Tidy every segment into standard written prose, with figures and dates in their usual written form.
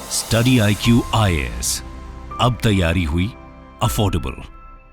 Study IQ IAS, अब तैयारी हुई अफोर्डेबल।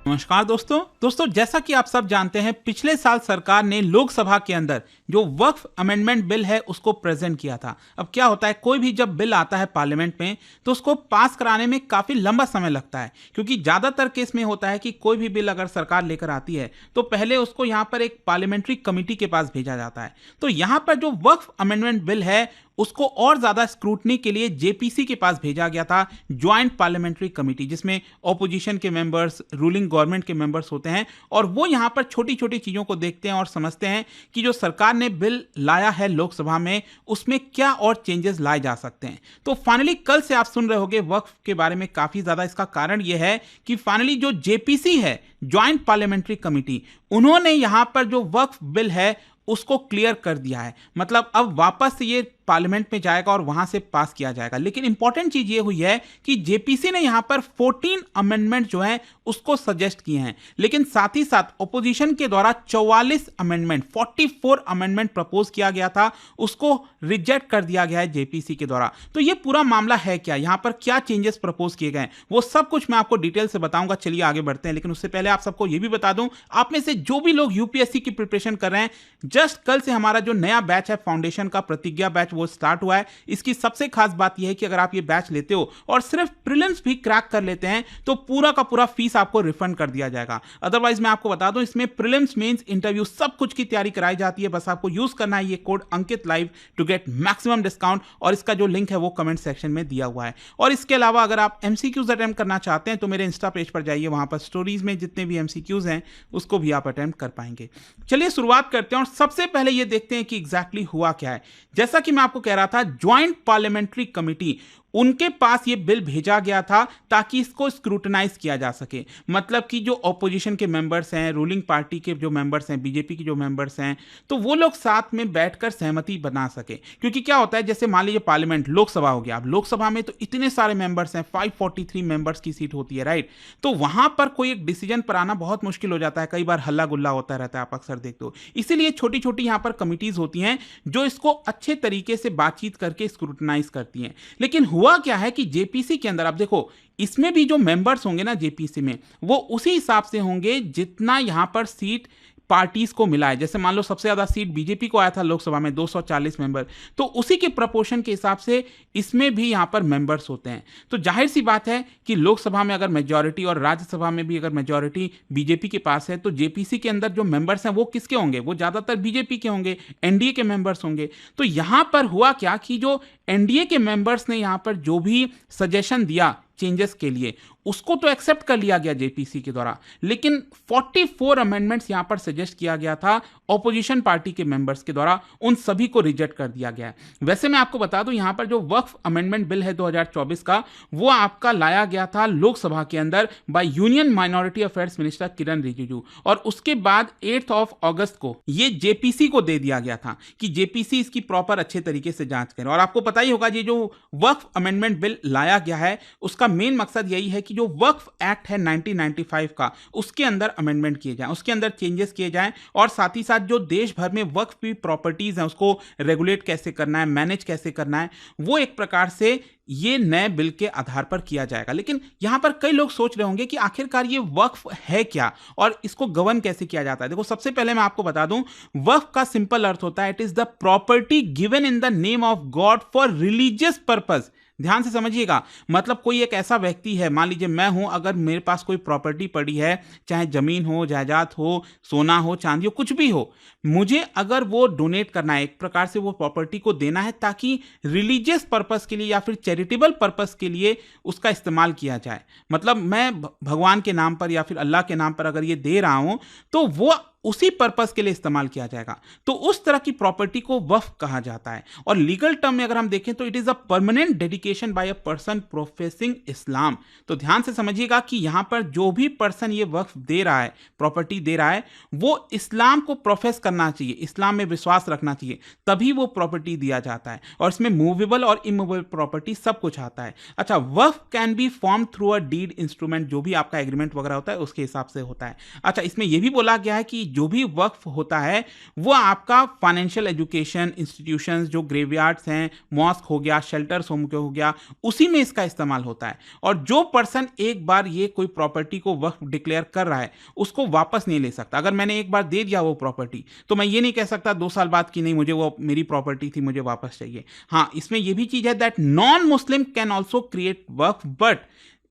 नमस्कार दोस्तों जैसा कि आप सब जानते हैं, पिछले साल सरकार ने लोकसभा के अंदर जो वक्फ अमेंडमेंट बिल है उसको प्रेजेंट किया था। अब क्या होता है, कोई भी जब बिल आता है पार्लियामेंट में तो उसको पास कराने में काफी लंबा समय लगता है, क्योंकि ज्यादातर केस में होता है कि कोई भी बिल अगर सरकार लेकर आती है तो पहले उसको यहां पर एक पार्लियामेंट्री कमेटी के पास भेजा जाता है। तो यहां पर जो वक्फ अमेंडमेंट बिल है उसको और ज्यादा स्क्रूटनी के लिए जेपीसी के पास भेजा गया था, ज्वाइंट पार्लियामेंट्री कमेटी, जिसमें ऑपोजिशन के मेंबर्स, रूलिंग गवर्नमेंट के मेंबर्स होते हैं, और वो यहां पर छोटी छोटी चीजों को देखते हैं और समझते हैं कि जो सरकार ने बिल लाया है लोकसभा में उसमें क्या और चेंजेस लाए जा सकते हैं। तो फाइनली कल से आप सुन रहे होंगे वक्फ के बारे में काफी ज्यादा। इसका कारण यह है कि फाइनली जो जेपीसी है, ज्वाइंट पार्लियामेंट्री कमेटी, उन्होंने यहां पर जो वक्फ बिल है उसको क्लियर कर दिया है। मतलब अब वापस से ये पार्लियामेंट में जाएगा और वहां से पास किया जाएगा। लेकिन इंपॉर्टेंट चीज ये हुई है कि जेपीसी ने यहां पर 14 अमेंडमेंट जो है उसको सजेस्ट किए हैं, लेकिन साथ ही साथ ऑपोजिशन के द्वारा 44 अमेंडमेंट, 44 अमेंडमेंट प्रपोज किया गया था, उसको रिजेक्ट कर दिया गया है जेपीसी के द्वारा। तो ये पूरा मामला है क्या, यहां पर क्या चेंजेस प्रपोज किए गए, वो सब कुछ मैं आपको डिटेल से बताऊंगा। चलिए आगे बढ़ते हैं, लेकिन उससे पहले आप सबको यह भी बता दूं, आप में से जो भी लोग यूपीएससी की प्रिपरेशन कर रहे हैं, जस्ट कल से हमारा जो नया बैच है फाउंडेशन का, प्रतिज्ञा बैच, वो स्टार्ट हुआ है। इसकी सबसे खास बात यह है कि अगर आप ये बैच लेते हो और सिर्फ प्रीलिम्स भी क्रैक कर लेते हैं तो पूरा का पूरा फीस आपको रिफंड कर दिया जाएगा। अदरवाइज मैं आपको बता दूं, इसमें प्रीलिम्स, मेंस, इंटरव्यू सब कुछ की तैयारी कराई जाती है। बस आपको यूज करना है ये code Ankit live to get maximum discount, और इसका जो लिंक है वो कमेंट सेक्शन में दिया हुआ है। और इसके अलावा अगर आप एमसीक्यूज अटेम्प्ट करना चाहते हैं तो मेरे इंस्टा पेज पर जाइए, वहां पर स्टोरीज में जितने भी एमसीक्यूज हैं उसको भी आप अटेम्प्ट कर पाएंगे। चलिए शुरुआत करते हैं और सबसे पहले ये देखते हैं कि एग्जैक्टली हुआ क्या है। जैसा कि मैं आपको कह रहा था, ज्वाइंट पार्लियामेंट्री कमेटी, उनके पास ये बिल भेजा गया था ताकि इसको स्क्रूटनाइज किया जा सके। मतलब कि जो ऑपोजिशन के मेंबर्स हैं, रूलिंग पार्टी के जो मेंबर्स हैं, बीजेपी के जो मेंबर्स हैं, तो वो लोग साथ में बैठकर सहमति बना सके। क्योंकि क्या होता है, जैसे मान लीजिए पार्लियामेंट, लोकसभा हो गया, अब लोकसभा में तो इतने सारे मेंबर्स हैं, 543 मेंबर्स की सीट होती है, राइट। तो वहां पर कोई एक डिसीजन पर आना बहुत मुश्किल हो जाता है, कई बार हल्ला गुल्ला होता रहता है, आप अक्सर देखते हो। इसीलिए छोटी छोटी यहां पर कमिटीज होती हैं जो इसको अच्छे तरीके से बातचीत करके स्क्रूटनाइज करती हैं। लेकिन हुआ क्या है कि जेपीसी के अंदर आप देखो, इसमें भी जो मेंबर्स होंगे ना जेपीसी में, वो उसी हिसाब से होंगे जितना यहां पर सीट पार्टीज को मिला है। जैसे मान लो सबसे ज्यादा सीट बीजेपी को आया था लोकसभा में, 240 मेंबर, तो उसी के प्रपोर्शन के हिसाब से इसमें भी यहां पर मेंबर्स होते हैं। तो जाहिर सी बात है कि लोकसभा में अगर मेजॉरिटी और राज्यसभा में भी अगर मेजॉरिटी बीजेपी के पास है, तो जेपीसी के अंदर जो मेंबर्स हैं वो किसके होंगे, वो ज्यादातर बीजेपी के होंगे, एनडीए के मेंबर्स होंगे। तो यहां पर हुआ क्या कि जो एनडीए के मेंबर्स ने यहां पर जो भी सजेशन दिया चेंजेस के लिए, उसको तो एक्सेप्ट कर लिया गया जेपीसी के द्वारा, लेकिन 44 अमेंडमेंट्स यहां पर सजेस्ट किया गया था ऑपोजिशन पार्टी के मेंबर्स के द्वारा, उन सभी को रिजेक्ट कर दिया गया है। वैसे मैं आपको बता दूं, यहां पर जो वक्फ अमेंडमेंट बिल है 2024 का, वो आपका लाया गया था लोकसभा के अंदर by union minority affairs minister Kiran Rijiju, और उसके बाद 8 अगस्त को ये जेपीसी को दे दिया गया था कि जेपीसी इसकी प्रॉपर अच्छे तरीके से जांच करें। और आपको पता ही होगा, ये जो वक्फ अमेंडमेंट बिल लाया गया है उसका मेन मकसद यही है कि जो वक्फ एक्ट है 1995 का, उसके अंदर अमेंडमेंट किए जाएं, उसके अंदर चेंजेस किए जाएं, और साथ ही साथ जो देश भर में वक्फ की प्रॉपर्टीज हैं उसको रेगुलेट कैसे करना है, मैनेज कैसे करना है, वो एक प्रकार से ये नए बिल के आधार पर किया जाएगा। लेकिन यहां पर कई लोग सोच रहे होंगे कि आखिरकार ये वक्फ है क्या और इसको गवर्न कैसे किया जाता है। देखो, सबसे पहले मैं आपको बता दूं, वक्फ का सिंपल अर्थ होता है, it is the property given in the name of God for religious purpose. ध्यान से समझिएगा, मतलब कोई एक ऐसा व्यक्ति है, मान लीजिए मैं हूं, अगर मेरे पास कोई प्रॉपर्टी पड़ी है, चाहे जमीन हो, जायदाद हो, सोना हो, चांदी हो, कुछ भी हो, मुझे अगर वो डोनेट करना है, एक प्रकार से वो प्रॉपर्टी को देना है ताकि रिलीजियस पर्पस के लिए या फिर चैरिटेबल पर्पस के लिए उसका इस्तेमाल किया जाए। मतलब मैं भगवान के नाम पर या फिर अल्लाह के नाम पर अगर ये दे रहा हूं तो वो उसी पर्पस के लिए इस्तेमाल किया जाएगा। तो उस तरह की प्रॉपर्टी को वक्फ कहा जाता है। और लीगल टर्म में अगर हम देखें तो it is a permanent dedication by a person professing Islam. तो ध्यान से समझिएगा कि यहां पर जो भी पर्सन ये वक्फ दे रहा है, प्रॉपर्टी दे रहा है, वो इस्लाम को प्रोफेस करना चाहिए, इस्लाम में विश्वास रखना चाहिए, तभी वो प्रॉपर्टी दिया जाता है। और इसमें मूवेबल और इमूवेबल प्रॉपर्टी सब कुछ आता है। अच्छा, waqf can be form through a deed instrument, जो भी आपका एग्रीमेंट वगैरह होता है उसके हिसाब से होता है। अच्छा, इसमें यह भी बोला गया है कि जो भी वक्फ होता है वो आपका फाइनेंशियल एजुकेशन इंस्टीट्यूशंस, जो ग्रेवयार्ड्स हैं, मॉस्क हो गया, शेल्टर्स होम हो गया, उसी में इसका इस्तेमाल होता है। और जो पर्सन एक बार ये कोई प्रॉपर्टी को वक्फ डिक्लेयर कर रहा है उसको वापस नहीं ले सकता। अगर मैंने एक बार दे दिया वो प्रॉपर्टी तो मैं ये नहीं कह सकता 2 साल बाद कि नहीं, मुझे वो मेरी प्रॉपर्टी थी, मुझे वापस चाहिए। हाँ, इसमें ये भी चीज है that non Muslim can also create waqf but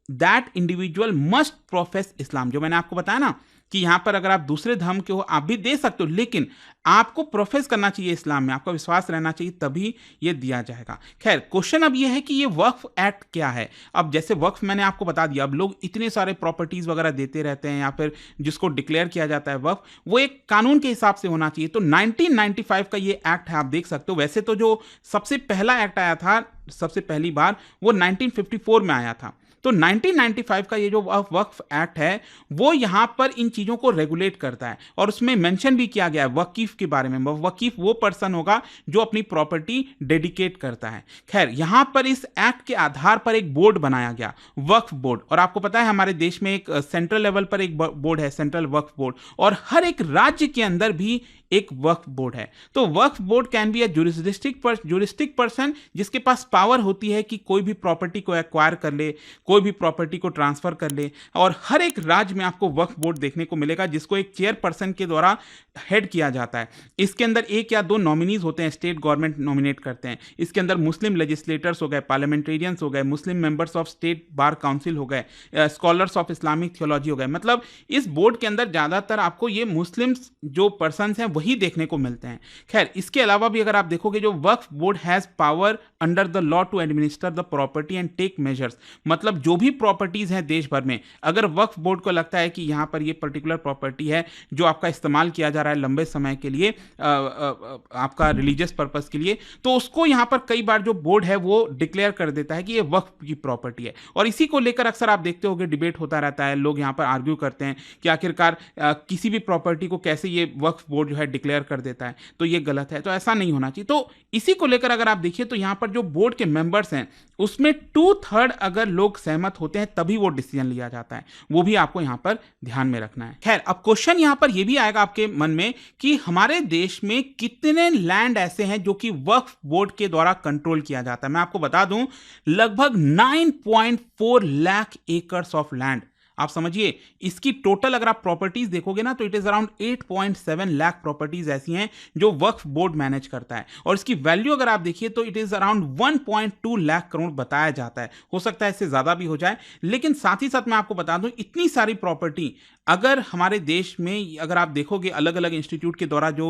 that individual must profess Islam. जो मैंने आपको बताया ना कि यहां पर अगर आप दूसरे धर्म के हो आप भी दे सकते हो, लेकिन आपको प्रोफेस करना चाहिए इस्लाम में, आपका विश्वास रहना चाहिए, तभी ये दिया जाएगा। खैर, क्वेश्चन अब ये है कि ये वक्फ एक्ट क्या है। अब जैसे वक्फ मैंने आपको बता दिया, अब लोग इतने सारे प्रॉपर्टीज वगैरह देते रहते हैं या फिर जिसको डिक्लेयर किया जाता है वक्फ, वो एक कानून के हिसाब से होना चाहिए। तो 1995 का ये एक्ट है, आप देख सकते हो। वैसे तो जो सबसे पहला एक्ट आया था सबसे पहली बार वो 1954 में आया था। तो 1995 का ये जो वक्फ एक्ट है वो यहां पर इन चीजों को रेगुलेट करता है और उसमें मेंशन भी किया गया है वकीफ के बारे में। वकीफ वो पर्सन होगा जो अपनी प्रॉपर्टी डेडिकेट करता है। खैर, यहां पर इस एक्ट के आधार पर एक बोर्ड बनाया गया, वक्फ बोर्ड। और आपको पता है हमारे देश में एक सेंट्रल लेवल पर एक बोर्ड है, सेंट्रल वक्फ बोर्ड, और हर एक राज्य के अंदर भी एक वक्फ बोर्ड है। तो waqf board can be a juristic person जिसके पास पावर होती है कि कोई भी प्रॉपर्टी को एक्वायर कर ले, कोई भी प्रॉपर्टी को ट्रांसफर कर ले। और हर एक राज्य में आपको वक्फ बोर्ड देखने को मिलेगा जिसको एक चेयरपर्सन के द्वारा हेड किया जाता है। इसके अंदर 1 या 2 नॉमिनीज होते हैं, स्टेट गवर्नमेंट नॉमिनेट करते हैं। इसके अंदर मुस्लिम लेजिस्लेटर्स हो गए, पार्लियामेंटेरियंस हो गए, Muslim members of state bar council हो गए, स्कॉलर्स ऑफ इस्लामिक थियोलॉजी हो गए। मतलब इस बोर्ड के अंदर ज्यादातर आपको ये मुस्लिम्स जो पर्सन हैं वही देखने को मिलते हैं। खैर, इसके अलावा भी अगर आप देखोगे जो waqf board has power under the law to administer the property and take measures. मतलब जो भी प्रॉपर्टीज हैं देश भर में, अगर वक्फ बोर्ड को लगता है कि यहां पर ये पर्टिकुलर प्रॉपर्टी है जो आपका इस्तेमाल किया जा रहा है लंबे समय के लिए आपका रिलीजियस पर्पस के लिए, तो उसको यहां पर कई बार जो बोर्ड है वो डिक्लेयर कर देता है कि ये वक्फ की प्रॉपर्टी है। और इसी को लेकर अक्सर आप देखते होंगे डिबेट होता रहता है, लोग यहां पर आर्ग्यू करते हैं कि आखिरकार किसी भी प्रॉपर्टी को कैसे ये वक्फ बोर्ड जो है डिक्लेयर कर देता है, तो ये गलत है, तो ऐसा नहीं होना चाहिए। तो इसी को लेकर अगर आप देखिए तो यहां पर जो बोर्ड के मेंबर्स हैं उसमें 2/3 अगर लोग सहमत होते हैं तभी वो डिसीजन लिया जाता है। वो भी आपको यहां पर ध्यान में रखना है। खैर, अब क्वेश्चन यहां पर यह भी आएगा आपके मन में कि हमारे देश में कितने लैंड ऐसे हैं जो कि वक्फ बोर्ड के द्वारा कंट्रोल किया जाता है। मैं आपको बता दूं, लगभग 9.4 लाख एकर्स ऑफ लैंड। आप समझिए, इसकी टोटल अगर आप प्रॉपर्टीज देखोगे ना तो it is around 8.7 lakh properties ऐसी हैं जो वक्फ बोर्ड मैनेज करता है। और इसकी वैल्यू अगर आप देखिए तो it is around 1.2 lakh crore बताया जाता है। हो सकता है इससे ज्यादा भी हो जाए, लेकिन साथ ही साथ मैं आपको बता दूं, इतनी सारी प्रॉपर्टी अगर हमारे देश में अगर आप देखोगे अलग अलग इंस्टीट्यूट के द्वारा जो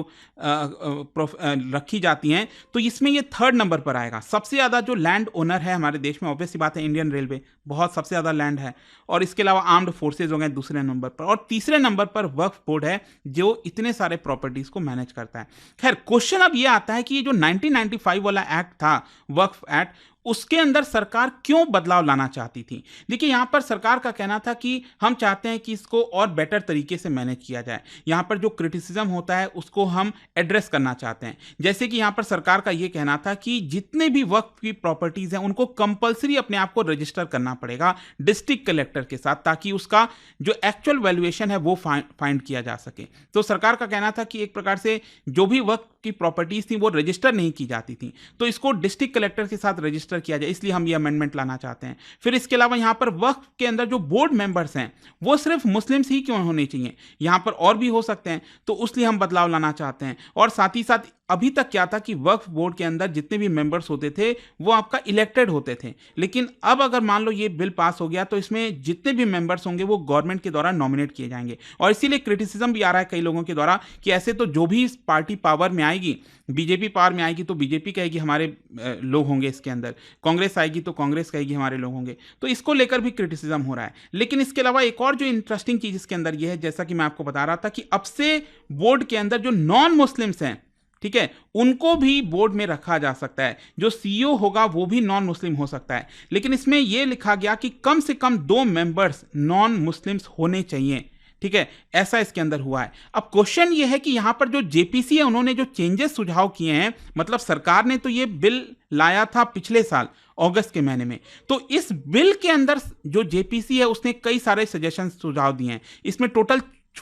रखी जाती हैं तो इसमें ये 3rd नंबर पर आएगा। सबसे ज्यादा जो लैंड ओनर है हमारे देश में, ऑब्वियस सी बात है, इंडियन रेलवे, बहुत सबसे ज्यादा लैंड है। और इसके अलावा आर्म्ड फोर्सेज हो गए दूसरे नंबर पर, और तीसरे नंबर पर वक्फ बोर्ड है जो इतने सारे प्रॉपर्टीज को मैनेज करता है। खैर, क्वेश्चन अब ये आता है कि ये जो 1995 वाला एक्ट था, वक्फ एक्ट, उसके अंदर सरकार क्यों बदलाव लाना चाहती थी। देखिए, यहां पर सरकार का कहना था कि हम चाहते हैं कि इसको और बेटर तरीके से मैनेज किया जाए। यहां पर जो क्रिटिसिज्म होता है उसको हम एड्रेस करना चाहते हैं। जैसे कि यहां पर सरकार का यह कहना था कि जितने भी वक्फ की प्रॉपर्टीज हैं उनको कंपलसरी अपने आप को रजिस्टर करना पड़ेगा डिस्ट्रिक्ट कलेक्टर के साथ, ताकि उसका जो एक्चुअल वैल्यूएशन है वो फाइंड किया जा सके। तो सरकार का कहना था कि एक प्रकार से जो भी वक्फ की प्रॉपर्टीज थी वो रजिस्टर नहीं की जाती थी, तो इसको डिस्ट्रिक्ट कलेक्टर के साथ रजिस्टर किया जाए, इसलिए हम ये अमेंडमेंट लाना चाहते हैं। फिर इसके अलावा यहां पर वक्फ के अंदर जो बोर्ड मेंबर्स हैं वो सिर्फ मुस्लिम्स ही क्यों होने चाहिए, यहां पर और भी हो सकते हैं, तो इसलिए हम बदलाव लाना चाहते हैं। और साथ ही साथ अभी तक क्या था कि वक्फ बोर्ड के अंदर जितने भी मेंबर्स होते थे वो आपका इलेक्टेड होते थे, लेकिन अब अगर मान लो ये बिल पास हो गया तो इसमें जितने भी मेंबर्स होंगे वो गवर्नमेंट के द्वारा नॉमिनेट किए जाएंगे। और इसीलिए क्रिटिसिज्म भी आ रहा है कई लोगों के द्वारा कि ऐसे तो जो भी पार्टी पावर में आएगी, बीजेपी पावर में आएगी तो बीजेपी कहेगी हमारे लोग होंगे इसके अंदर, कांग्रेस आएगी तो कांग्रेस कहेगी हमारे लोग होंगे, तो इसको लेकर भी क्रिटिसिज्म हो रहा है। लेकिन इसके अलावा एक और जो इंटरेस्टिंग चीज इसके अंदर यह है, जैसा कि मैं आपको बता रहा था कि अब से बोर्ड के अंदर जो नॉन मुस्लिम्स हैं, ठीक है, उनको भी बोर्ड में रखा जा सकता है। जो सीईओ होगा वो भी नॉन मुस्लिम हो सकता है, लेकिन इसमें यह लिखा गया कि कम से कम 2 मेंबर्स नॉन मुस्लिम्स होने चाहिए। ठीक है, ऐसा इसके अंदर हुआ है। अब क्वेश्चन ये है कि यहां पर जो जेपीसी है उन्होंने जो चेंजेस सुझाव किए हैं, मतलब सरकार ने तो ये बिल लाया था पिछले साल अगस्त के महीने में, तो इस बिल के अंदर जो जेपीसी है उसने कई सारे सजेशन सुझाव दिए हैं। इसमें टोटल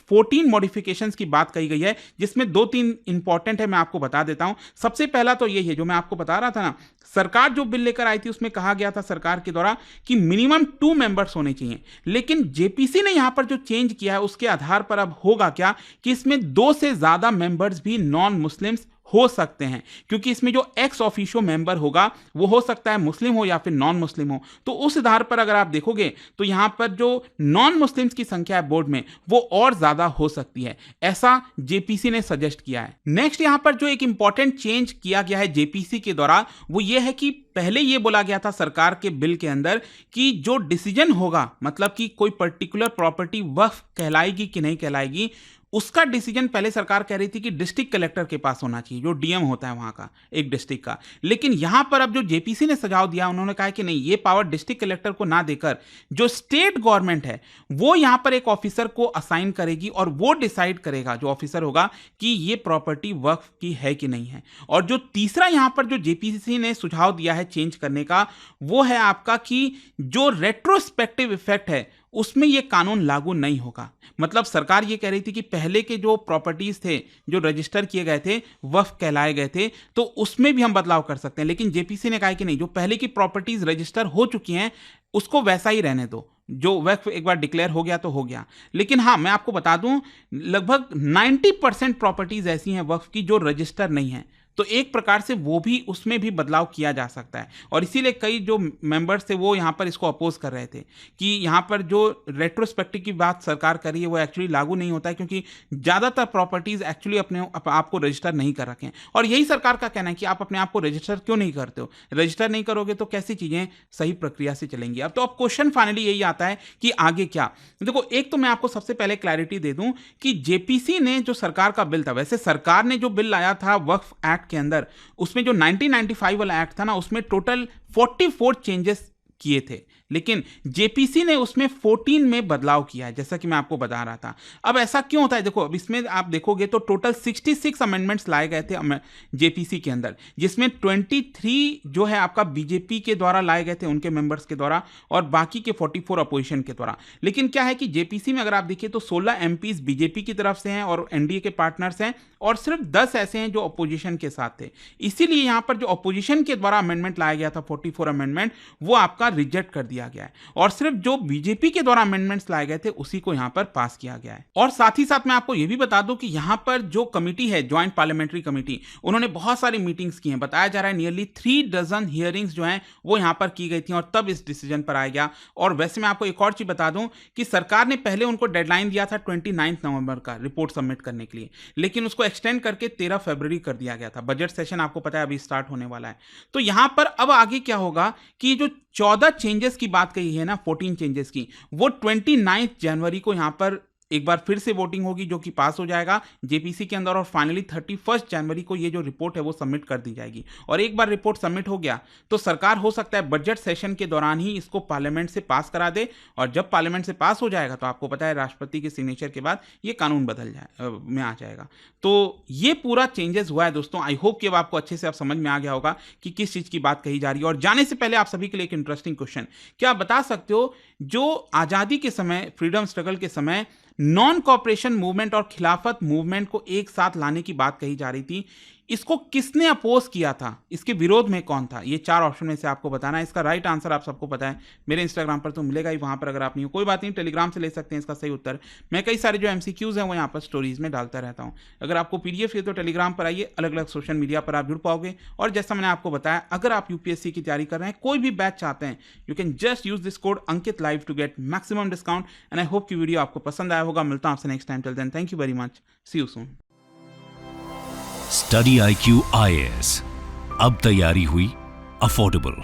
14 मॉडिफिकेशंस की बात कही गई है, जिसमें 2-3 इंपॉर्टेंट है, मैं आपको बता देता हूं। सबसे पहला तो यही है जो मैं आपको बता रहा था ना, सरकार जो बिल लेकर आई थी उसमें कहा गया था सरकार के द्वारा कि मिनिमम 2 मेंबर्स होने चाहिए, लेकिन जेपीसी ने यहां पर जो चेंज किया है उसके आधार पर अब होगा क्या कि इसमें 2 से ज्यादा मेंबर्स भी नॉन मुस्लिम्स हो सकते हैं, क्योंकि इसमें जो एक्स ऑफिशियो मेंबर होगा वो हो सकता है मुस्लिम हो या फिर नॉन मुस्लिम हो। तो उस आधार पर अगर आप देखोगे तो यहां पर जो नॉन मुस्लिम्स की संख्या है बोर्ड में वो और ज्यादा हो सकती है, ऐसा जेपीसी ने सजेस्ट किया है। नेक्स्ट यहां पर जो एक इंपॉर्टेंट चेंज किया गया है जेपीसी के द्वारा वो ये है कि पहले ये बोला गया था सरकार के बिल के अंदर कि जो डिसीजन होगा, मतलब कि कोई पर्टिकुलर प्रॉपर्टी वक्फ कहलाएगी कि नहीं कहलाएगी, उसका डिसीजन पहले सरकार कह रही थी कि डिस्ट्रिक्ट कलेक्टर के पास होना चाहिए, जो डीएम होता है वहां का, एक डिस्ट्रिक्ट का। लेकिन यहां पर अब जो जेपीसी ने सुझाव दिया, उन्होंने कहा कि नहीं, ये पावर डिस्ट्रिक्ट कलेक्टर को ना देकर जो स्टेट गवर्नमेंट है वो यहां पर एक ऑफिसर को असाइन करेगी और वो डिसाइड करेगा, जो ऑफिसर होगा, कि ये प्रॉपर्टी वक्फ की है कि नहीं है। और जो तीसरा यहां पर जो जेपीसी ने सुझाव दिया है चेंज करने का, वो है आपका कि जो रेट्रोस्पेक्टिव इफेक्ट है उसमें यह कानून लागू नहीं होगा। मतलब सरकार ये कह रही थी कि पहले के जो प्रॉपर्टीज थे जो रजिस्टर किए गए थे, वक्फ कहलाए गए थे, तो उसमें भी हम बदलाव कर सकते हैं, लेकिन जेपीसी ने कहा कि नहीं, जो पहले की प्रॉपर्टीज रजिस्टर हो चुकी हैं उसको वैसा ही रहने दो, जो वक्फ एक बार डिक्लेयर हो गया तो हो गया। लेकिन हाँ, मैं आपको बता दूं, लगभग 90% प्रॉपर्टीज ऐसी हैं वक्फ की जो रजिस्टर नहीं है, तो एक प्रकार से वो भी, उसमें भी बदलाव किया जा सकता है। और इसीलिए कई जो मेंबर्स थे वो यहाँ पर इसको अपोज कर रहे थे कि यहाँ पर जो रेट्रोस्पेक्टिव की बात सरकार कर रही है वो एक्चुअली लागू नहीं होता है, क्योंकि ज़्यादातर प्रॉपर्टीज एक्चुअली अपने आप को रजिस्टर नहीं कर रखे हैं। और यही सरकार का कहना है कि आप अपने आप को रजिस्टर क्यों नहीं करते हो, रजिस्टर नहीं करोगे तो कैसी चीज़ें सही प्रक्रिया से चलेंगी। अब तो अब क्वेश्चन फाइनली यही आता है कि आगे क्या। देखो, एक तो मैं आपको सबसे पहले क्लैरिटी दे दूं कि जेपीसी ने जो सरकार का बिल था, वैसे सरकार ने जो बिल लाया था वक्फ एक्ट के अंदर, उसमें जो 1995 वाला एक्ट था ना, उसमें टोटल 44 चेंजेस किए थे, लेकिन जेपीसी ने उसमें 14 में बदलाव किया है, जैसा कि मैं आपको बता रहा था। अब ऐसा क्यों होता है? देखो, अब इसमें आप देखोगे तो टोटल 66 अमेंडमेंट्स लाए गए थे जेपीसी के अंदर, जिसमें 23 जो है आपका बीजेपी के द्वारा लाए गए थे, उनके मेंबर्स के द्वारा, और बाकी के 44 अपोजिशन के द्वारा। लेकिन क्या है कि जेपीसी में अगर आप देखिए तो 16 एमपीज बीजेपी की तरफ से हैं और एनडीए के पार्टनर्स हैं, और सिर्फ 10 ऐसे हैं जो अपोजिशन के साथ थे। इसीलिए यहां पर जो अपोजिशन के द्वारा अमेंडमेंट लाया गया था, 44 अमेंडमेंट, वो आपका रिजेक्ट कर दिया गया है, और सिर्फ जो बीजेपी के द्वारा अमेंडमेंट्स लाए गए थे उसी को यहां पर पास किया गया है। और साथ ही साथ मैं आपको यह भी बता दूं कि यहां पर जो कमिटी है, ज्वाइंट पार्लियामेंट्री कमिटी, उन्होंने बहुत सारी मीटिंग्स की हैं। बताया जा रहा है नियरली 3 डजन हियरिंग्स जो हैं वो यहां पर की गई थी, और तब इस डिसीजन पर आया गया। और वैसे मैं आपको एक और चीज बता दूं कि सरकार ने पहले उनको डेडलाइन दिया था 29 नवंबर का रिपोर्ट सबमिट करने के लिए, लेकिन उसको एक्सटेंड करके 13 फरवरी कर दिया गया था। बजट सेशन आपको पता है अभी स्टार्ट होने वाला है। तो यहां पर अब आगे क्या होगा कि जो 14 चेंजेस की बात कही है ना, 14 चेंजेस की, वो 29 जनवरी को यहां पर एक बार फिर से वोटिंग होगी, जो कि पास हो जाएगा जेपीसी के अंदर, और फाइनली 31 जनवरी को ये जो रिपोर्ट है वो सबमिट कर दी जाएगी। और एक बार रिपोर्ट सबमिट हो गया तो सरकार हो सकता है बजट सेशन के दौरान ही इसको पार्लियामेंट से पास करा दे, और जब पार्लियामेंट से पास हो जाएगा तो आपको पता है राष्ट्रपति के सिग्नेचर के बाद ये कानून में आ जाएगा। तो ये पूरा चेंजेस हुआ है दोस्तों। आई होप कि अब आपको अच्छे से अब समझ में आ गया होगा कि किस चीज़ की बात कही जा रही है। और जाने से पहले आप सभी के लिए एक इंटरेस्टिंग क्वेश्चन, क्या आप बता सकते हो जो आज़ादी के समय, फ्रीडम स्ट्रगल के समय नॉन कॉपरेशन मूवमेंट और खिलाफत मूवमेंट को एक साथ लाने की बात कही जा रही थी, इसको किसने अपोज किया था, इसके विरोध में कौन था? ये 4 ऑप्शन में से आपको बताना है। इसका राइट आंसर आप सबको पता है, मेरे इंस्टाग्राम पर तो मिलेगा ही, वहां पर अगर आप नहीं हो कोई बात नहीं, टेलीग्राम से ले सकते हैं इसका सही उत्तर। मैं कई सारे जो एमसीक्यूज हैं वो यहाँ पर स्टोरीज में डालता रहता हूँ। अगर आपको पीडीएफ चाहिए तो टेलीग्राम पर आइए, अलग अलग सोशल मीडिया पर आप जुड़ पाओगे। और जैसा मैंने आपको बताया, अगर आप यूपीएससी की तैयारी कर रहे हैं, कोई भी बैच चाहते हैं, you can just use this code Ankit live to get maximum discount. And I hope की वीडियो आपको पसंद आया होगा। मिलता हूं आपसे next time. Till then, thank you very much, see you soon. Study IQ IAS, अब तैयारी हुई अफोर्डेबल।